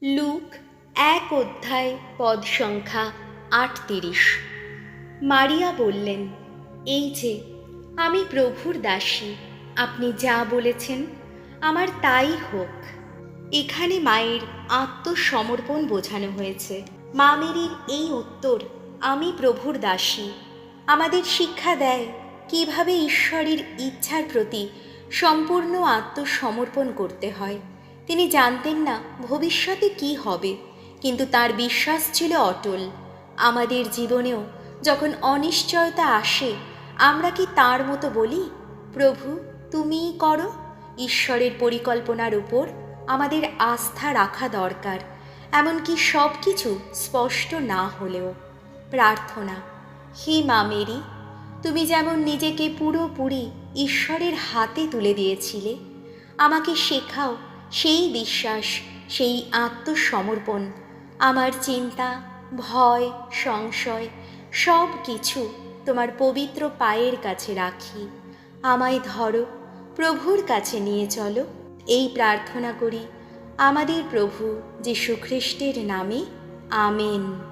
Look ১ অধ্যায় পদ সংখ্যা ৩৮। মারিয়া বললেন, এই যে আমি প্রভুর দাসী, আপনি যা বলেছেন আমার তাই হোক। এখানে মায়ের আত্মসমর্পণ বোঝানো হয়েছে। মা মেরির এই উত্তর, আমি প্রভুর দাসী, আমাদের শিক্ষা দেয় কিভাবে ঈশ্বরের ইচ্ছার প্রতি সম্পূর্ণ আত্মসমর্পণ করতে হয়। তিনি জানতেন না ভবিষ্যতে কি হবে, কিন্তু তার বিশ্বাস ছিল অটল। আমাদের জীবনেও যখন অনিশ্চয়তা আসে, আমরা কি তার মতো বলি, প্রভু তুমিই করো? ঈশ্বরের পরিকল্পনার উপর আমাদের আস্থা রাখা দরকার, এমনকি সব কিছু স্পষ্ট না হলেও। প্রার্থনা। হে মা মেরি, তুমি যেমন নিজেকে পুরোপুরি ঈশ্বরের হাতে তুলে দিয়েছিলে, আমাকে শেখাও সেই বিশ্বাস, সেই আত্মসমর্পণ। আমার চিন্তা, ভয়, সংশয় সব কিছু তোমার পবিত্র পায়ের কাছে রাখি। আমায় ধরো, প্রভুর কাছে নিয়ে চলো। এই প্রার্থনা করি আমাদের প্রভু যীশু খ্রিস্টের নামে। আমেন।